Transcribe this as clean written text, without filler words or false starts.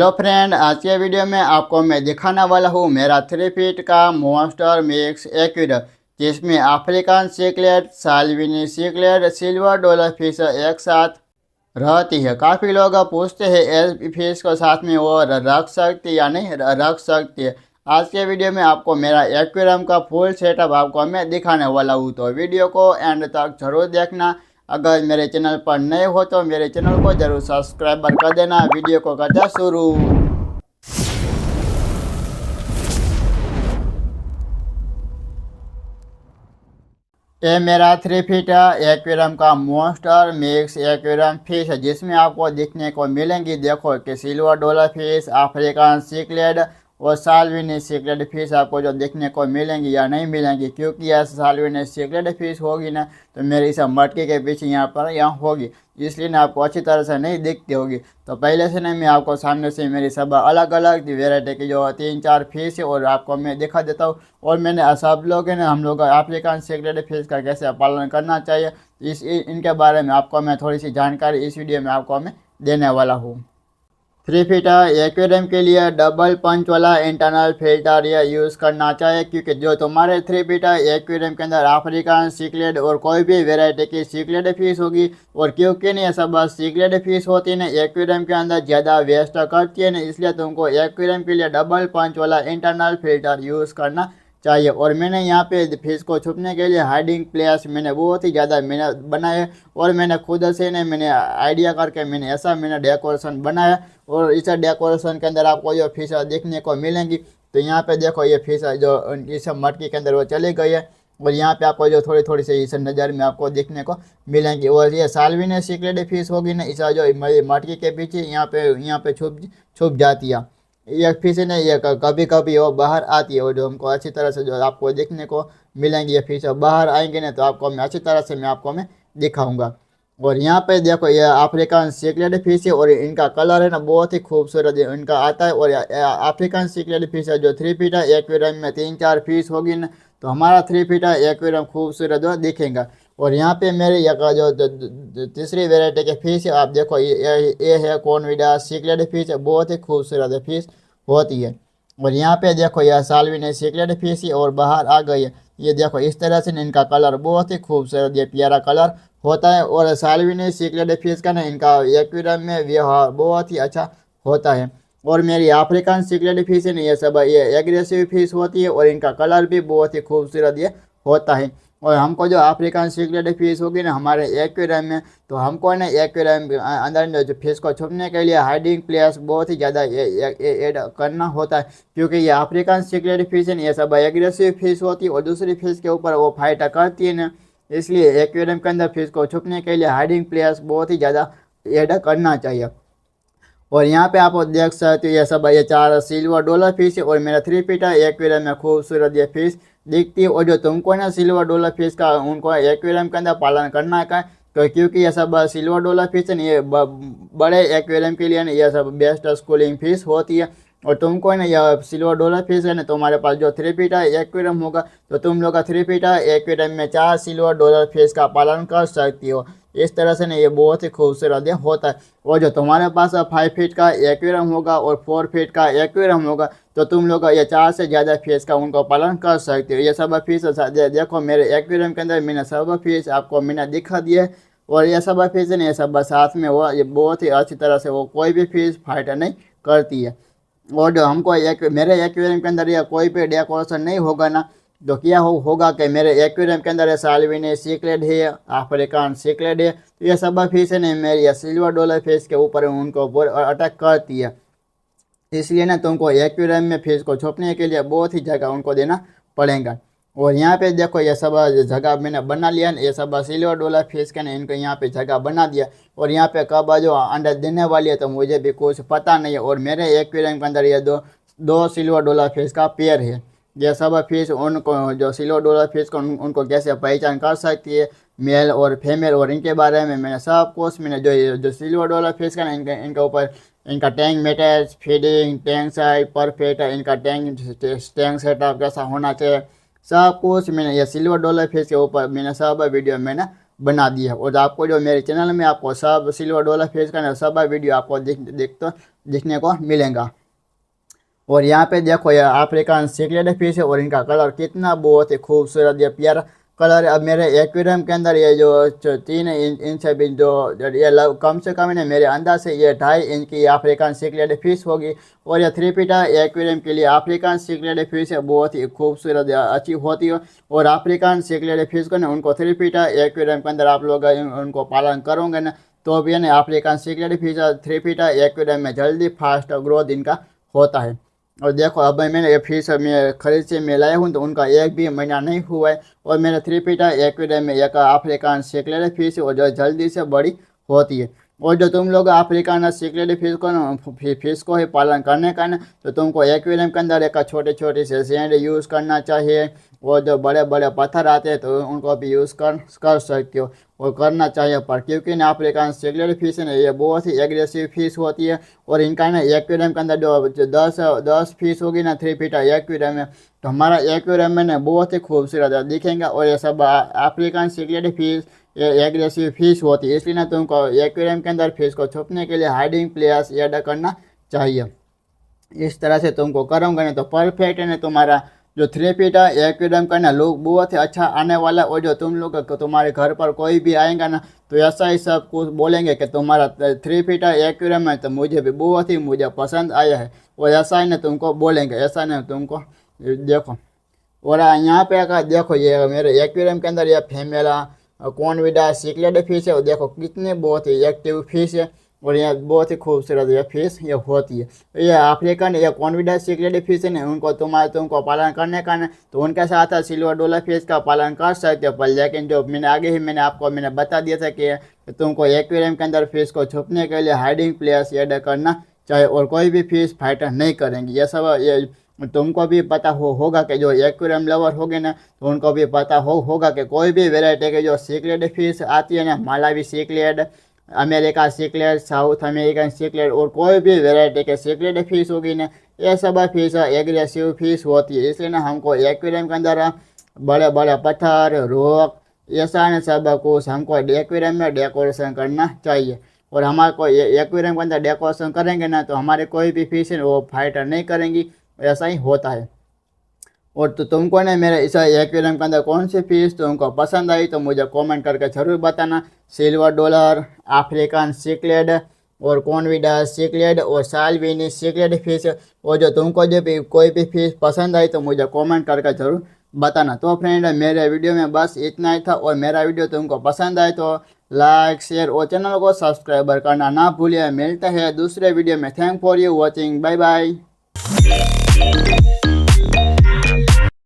Hello friend, आज के video में आपको मैं दिखाने वाला हूँ मेरा 3 फीट का मॉन्स्टर मिक्स एक्वेरियम, जिसमें African सिकलेट, Salvini सिकलेट, silver dollar fish एक साथ रहती है। काफ़ी लोग पूछते हैं ये फिश को साथ में वो रख सकती या नहीं रख सकती है। आज के वीडियो में आपको मेरा एक्वेरियम का फुल सेटअप आपको मैं दिखाने वाला हूँ, तो वीडियो को एंड तक जरूर देखना। अगर मेरे चैनल पर नए हो तो मेरे चैनल को जरूर सब्सक्राइब कर देना। वीडियो को करते शुरू। ये मेरा 3 फीट एक्वेरियम का मॉन्स्टर मिक्स एक्वेरियम फिश है, जिसमें आपको दिखने को मिलेंगी, देखो कि सिल्वर डॉलर फिश, अफ्रीकन सिकलेट और साल्विनी सिकलेट फिश आपको जो देखने को मिलेंगी या नहीं मिलेंगी। क्योंकि यह साल्विनी सिकलेट फिश होगी ना तो मेरी इस मटके के पीछे यहाँ होगी, इसलिए ना आपको अच्छी तरह से नहीं दिखती होगी। तो पहले से नहीं मैं आपको सामने से मेरी सब अलग अलग वेराइटी की जो 3-4 फिश है और आपको मैं दिखा देता हूँ। और मैंने सब लोग है ना, हम लोग अफ्रीकन सिकलेट फिश का कैसे पालन करना चाहिए इनके बारे में आपको मैं थोड़ी सी जानकारी इस वीडियो में आपको मैं देने वाला हूँ। 3 फीट एक्वेरियम के लिए डबल पंच वाला इंटरनल फिल्टर यह यूज़ करना चाहिए, क्योंकि जो तुम्हारे 3 फीट एक्वेरियम के अंदर अफ्रीकन सिकलेट और कोई भी वेराइटी की सिकलेट फिश होगी, और क्योंकि ये सब सिकलेट फिश होती है ना एक्वेरियम के अंदर ज़्यादा वेस्ट करती है ना, इसलिए तुमको एक्वेरियम के लिए डबल पंच वाला इंटरनल फिल्टर यूज़ करना चाहिए। और मैंने यहाँ पे फिश को छुपने के लिए हाइडिंग प्लेस मैंने बहुत ही ज़्यादा मैंने बनाए, और मैंने खुद से ने मैंने आइडिया करके मैंने ऐसा मैंने डेकोरेशन बनाया। और इस डेकोरेशन के अंदर आपको जो फिश देखने को मिलेंगी, तो यहाँ पे देखो ये फिश जो इस मटकी के अंदर वो चली गई है, और यहाँ पे आपको जो थोड़ी थोड़ी सी इस नज़र में आपको देखने को मिलेंगी। और ये साल्विनी सिकलेट फिश होगी ना, इस जो मटकी के पीछे यहाँ पे छुप जाती है। ये फिश ने ये कभी कभी वो बाहर आती है, और जो हमको अच्छी तरह से जो आपको देखने को मिलेंगी ये फिश बाहर आएंगे ना, तो आपको मैं अच्छी तरह से मैं दिखाऊंगा। और यहाँ पे देखो ये अफ्रीकन सिकलेट फिश है, और इनका कलर है ना बहुत ही खूबसूरत है इनका आता है। और अफ्रीकन सिकलेट फिश है जो 3 फीट एक्वेरियम में 3-4 फिश होगी ना, तो हमारा 3 फीट एक्वेरियम खूबसूरत दिखेगा। और यहाँ पे मेरे यहाँ जो तीसरी वेराइटी के फिश है, आप देखो ये है कॉन्विडा सिकलेट फिश है, बहुत ही खूबसूरत फिश होती है। और यहाँ पे देखो यह साल्विनी सिकलेट फिश है और बाहर आ गई है। ये देखो इस तरह से इनका कलर बहुत ही खूबसूरत ये प्यारा कलर होता है। और साल्विनी सिकलेट फिश का ना इनका एक्वेरियम में व्यवहार बहुत ही अच्छा होता है। और मेरी अफ्रीकन सिकलेट फिश है ना, ये सब ये एग्रेसिव फिश होती है, और इनका कलर भी बहुत ही खूबसूरत ये होता है। और हमको जो अफ्रीकन सिकलेट फिश होगी ना हमारे एक्वेरियम में, तो हमको ना एक्वेरियम अंदर जो फिश को छुपने के लिए हाइडिंग प्लेस बहुत ही ज़्यादा ऐड करना होता है। क्योंकि ये अफ्रीकन सिकलेट फिश है ना, ये सब एग्रेसिव फिश होती है, और दूसरी फिश के ऊपर वो फाइट करती है ना, इसलिए एक्वेरियम के अंदर फिश को छुपने के लिए हाइडिंग प्लेस बहुत ही ज़्यादा ऐड करना चाहिए। और यहाँ पे आप देख सकते हो ये सब ये 4 सिल्वर डॉलर फिश है, और मेरा 3 फीट एक्वेरियम में खूबसूरत ये फिश दिखती है। और जो तुमको ना सिल्वर डॉलर फिश का उनको एक्वेरियम के अंदर पालन करना है, तो क्योंकि ये सब सिल्वर डॉलर फिश है ना, ये बड़े एक्वेरियम के लिए ना ये सब बेस्ट स्कूलिंग फिश होती है। और तुमको ना यह सिल्वर डॉलर फिश है ना, तुम्हारे पास जो 3 फीट एक्वेरियम होगा, तो तुम लोग का 3 फीट एक्वेरियम में 4 सिल्वर डॉलर फिश का पालन कर सकती हो। इस तरह से ना ये बहुत ही खूबसूरत होता है। और जो तुम्हारे पास 5 फीट का एक्वेरियम होगा और 4 फीट का एक्वेरियम होगा, तो तुम लोग ये 4 से ज़्यादा फिश का उनको पालन कर सकते हो। ये सब फिश देखो मेरे एक्वेरियम के अंदर मैंने सब फिश आपको मैंने दिखा दिया। और ये सब फिश है ना, ये सब साथ में वो ये बहुत ही अच्छी तरह से वो कोई भी फिश फाइट नहीं करती है। और जो हमको मेरे एक्वेरियम के अंदर या कोई भी डेकोरेशन नहीं होगा ना, तो क्या होगा कि मेरे एक्वेरियम के अंदर साल्विनी सिकलेट है, अफ्रीकन सिकलेट है, तो ये सब फिश है ना मेरी सिल्वर डॉलर फिश के ऊपर उनको अटैक करती है। इसलिए ना तुमको एक्वेरियम में फिश को छुपने के लिए बहुत ही जगह उनको देना पड़ेगा। और यहाँ पे देखो ये सब जगह मैंने बना लिया, ये सब सिल्वर डॉलर फिश के ना इनको यहाँ पे जगह बना दिया। और यहाँ पे कब जो अंडा देने वाली है तो मुझे भी कुछ पता नहीं है। और मेरे एक्वेरियम के अंदर ये दो सिल्वर डॉलर फिश का पेयर है। ये सब फिश उनको जो सिल्वर डॉलर फिश को उनको कैसे पहचान कर सकती है मेल और फीमेल, और इनके बारे में मैंने सब कुछ मैंने जो सिल्वर डॉलर फिश का ना इनके ऊपर इनका tank mates, feeding, tank size perfect, इनका टैंक सेटअप कैसा होना चाहिए, सब कुछ मैंने ये सिल्वर डॉलर फिश के ऊपर मैंने सब वीडियो मैंने बना दी है। और आपको जो मेरे चैनल में आपको सब सिल्वर डॉलर फिश का सब वीडियो आपको देखने को मिलेगा। और यहाँ पे देखो ये अफ्रीकन सिकलेट फिश है और इनका कलर कितना बहुत ही खूबसूरत या प्यारा कलर है। अब मेरे एक्वेरियम के अंदर ये जो 3 इंच है जो ये कम से कम है मेरे अंदाज से ये 2.5 इंच की अफ्रीकन सिकलेट फिश होगी। और ये 3 फीट एक्वेरियम के लिए अफ्रीकन सिकलेट फिश है बहुत ही खूबसूरत अच्छी होती है। और अफ्रीकन सिकलेट फिश को ना उनको 3 फीट एक्वेरियम के अंदर आप लोग उनको पालन करोगे ना तो भी ना अफ्रीकन सिकलेट फिश 3 फीट एक्वेरियम में जल्दी फास्ट ग्रोथ इनका होता है। और देखो अब मैंने ये फिश मैं खरीद से मैं लाया हूँ तो उनका 1 भी महीना नहीं हुआ है। और मेरे 3 फीट एक्वेरियम में एक अफ्रीकन सिकलेट फिश है और जो जल्दी से बड़ी होती है। और जो तुम लोग अफ्रीकन सिकलेट फिश को ना फिश को ही पालन करने का ना तो तुमको एक्वेरियम के अंदर एक छोटे छोटे से सैंड यूज़ करना चाहिए। और जो बड़े बड़े पत्थर आते हैं तो उनको भी यूज़ कर सकते हो और करना चाहिए पर क्योंकि ना अफ्रीकन सिकलेट फिश है ना ये बहुत ही एग्रेसिव फिश होती है। और इनका ना एक्वेरियम के अंदर जो 10 फिश होगी ना 3 फीट एक्वेरियम में तो हमारा एक्वेरियम में ना बहुत ही खूबसूरत दिखेंगे। और ये सब अफ्रीकन सिकलेट फिश ये एग्रेसिव फिश होती है इसलिए ना तुमको एक्वेरियम के अंदर फिश को छुपने के लिए हाइडिंग प्लेस ऐड करना चाहिए। इस तरह से तुमको करोगे ना तो परफेक्ट है ना तुम्हारा जो 3 फीट एक्वेरियम का ना लुक बहुत ही अच्छा आने वाला। और जो तुम लोग तुम्हारे घर पर कोई भी आएगा ना तो ऐसा ही सब कुछ बोलेंगे कि तुम्हारा 3 फीट एक्वेरियम है तो मुझे भी बहुत ही मुझे पसंद आया है। और ऐसा ही ना तुमको बोलेंगे ऐसा नहीं तुमको देखो। और यहाँ पे अगर देखो ये मेरे एक्वेरियम के अंदर ये फीमेल कॉनविडा सिकलेट फिश है और देखो कितने बहुत ही एक्टिव फिश है। और ये बहुत ही खूबसूरत ये फिश ये होती है। ये अफ्रीकन ये कॉनविडा सिकलेट फिश है ना उनको तुमको पालन करने का ना तो उनके साथ सिल्वर डॉलर फिश का पालन कर सकते हो। पर लेकिन जो मैंने आगे ही मैंने बता दिया था कि तुमको एक्वेरियम के अंदर फिश को छुपने के लिए हाइडिंग प्लेस ऐड करना चाहिए और कोई भी फिश फाइटर नहीं करेंगी। ये सब ये तुमको भी पता होगा कि जो एक्वेरियम लवर होगे ना तो उनको भी पता होगा कि कोई भी वेराइटी के जो सिकलेट फिश आती है ना मालावी सिकलेट अमेरिका सिकलेट साउथ अमेरिकन सिकलेट और कोई भी वेराइटी के सिकलेट फिश होगी ना ये सब फिश एग्रेसिव फिश होती है। इसलिए ना हमको एक्वेरियम के अंदर बड़े बड़े पत्थर रॉक ऐसा न सब कुछ हमको एक्वेरियम में डेकोरेशन करना चाहिए। और हमारे को एक्वेरियम के अंदर डेकोरेशन करेंगे ना तो हमारे कोई भी फिश है वो फाइटर नहीं करेंगी ऐसा ही होता है। और तो तुमको ना मेरे इस एक्वेरियम के अंदर कौन सी फिश तुमको पसंद आई तो मुझे कमेंट करके ज़रूर बताना। सिल्वर डॉलर अफ्रीकन सिकलेट और कॉनविडा सिकलेट और साल्विनी सिकलेट फिश और जो तुमको जो भी कोई भी फिश पसंद आई तो मुझे कमेंट करके ज़रूर बताना। तो फ्रेंड मेरे वीडियो में बस इतना ही था और मेरा वीडियो तुमको पसंद आए तो लाइक शेयर और चैनल को सब्सक्राइब करना ना भूलिए। मिलते हैं दूसरे वीडियो में। Thank for you watching. Bye bye.